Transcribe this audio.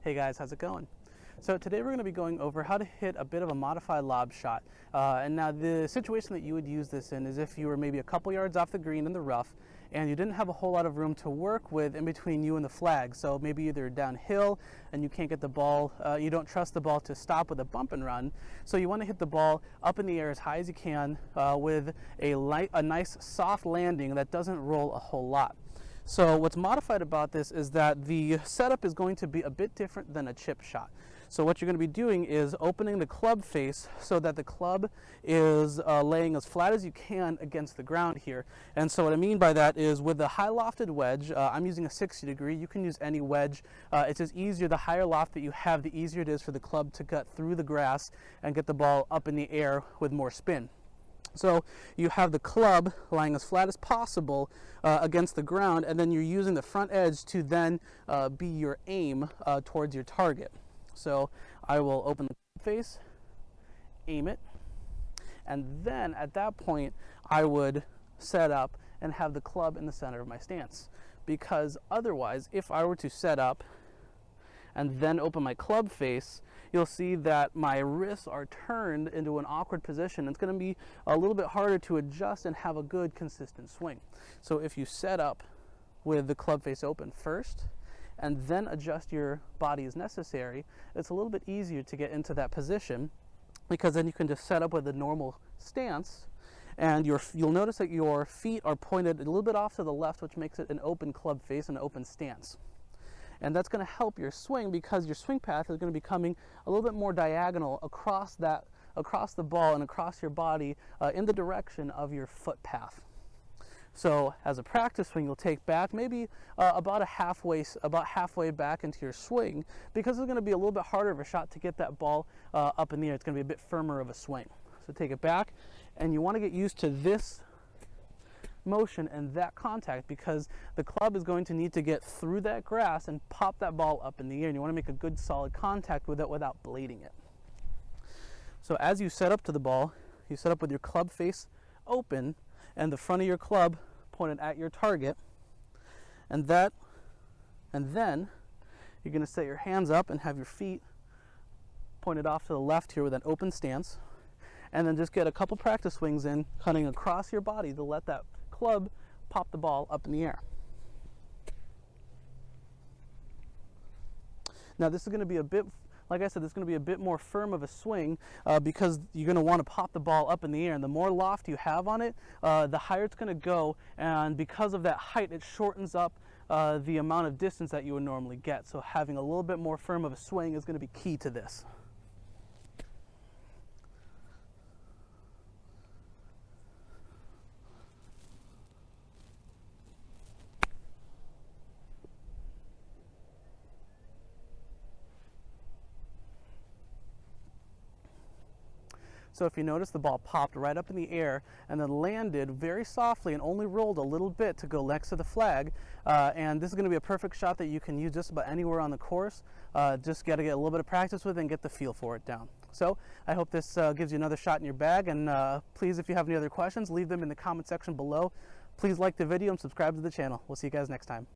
Hey guys, how's it going? So today we're going to be going over how to hit a bit of a modified lob shot. And now the situation that you would use this in is if you were maybe a couple yards off the green in the rough and you didn't have a whole lot of room to work with in between you and the flag. So maybe either downhill and you can't get the ball, you don't trust the ball to stop with a bump and run. So you want to hit the ball up in the air as high as you can with a nice soft landing that doesn't roll a whole lot. So what's modified about this is that the setup is going to be a bit different than a chip shot. So what you're going to be doing is opening the club face so that the club is laying as flat as you can against the ground here. And so what I mean by that is with the high lofted wedge, I'm using a 60 degree, you can use any wedge. It's just easier, the higher loft that you have, the easier it is for the club to cut through the grass and get the ball up in the air with more spin. So you have the club lying as flat as possible against the ground, and then you're using the front edge to then be your aim towards your target. So I will open the face, aim it, and then at that point I would set up and have the club in the center of my stance. Because otherwise, if I were to set up and then open my club face, you'll see that my wrists are turned into an awkward position. It's going to be a little bit harder to adjust and have a good consistent swing. So if you set up with the club face open first and then adjust your body as necessary, it's a little bit easier to get into that position, because then you can just set up with a normal stance, and you'll notice that your feet are pointed a little bit off to the left, which makes it an open club face, an open stance. And that's going to help your swing, because your swing path is going to be coming a little bit more diagonal across the ball and across your body in the direction of your foot path. So as a practice swing, you'll take back maybe about halfway back into your swing, because it's going to be a little bit harder of a shot to get that ball up in the air. It's going to be a bit firmer of a swing. So take it back, and you want to get used to this motion and that contact, because the club is going to need to get through that grass and pop that ball up in the air, and you want to make a good solid contact with it without blading it. So as you set up to the ball, you set up with your club face open and the front of your club pointed at your target, and then you're going to set your hands up and have your feet pointed off to the left here with an open stance, and then just get a couple practice swings in, cutting across your body to let that club pop the ball up in the air. Now this is going to be a bit, like I said, this is going to be a bit more firm of a swing because you're going to want to pop the ball up in the air, and the more loft you have on it, the higher it's going to go, and because of that height, it shortens up the amount of distance that you would normally get. So having a little bit more firm of a swing is going to be key to this. So if you notice, the ball popped right up in the air and then landed very softly and only rolled a little bit to go next to the flag. And this is going to be a perfect shot that you can use just about anywhere on the course. Just got to get a little bit of practice with it and get the feel for it down. So I hope this gives you another shot in your bag. And please, if you have any other questions, leave them in the comment section below. Please like the video and subscribe to the channel. We'll see you guys next time.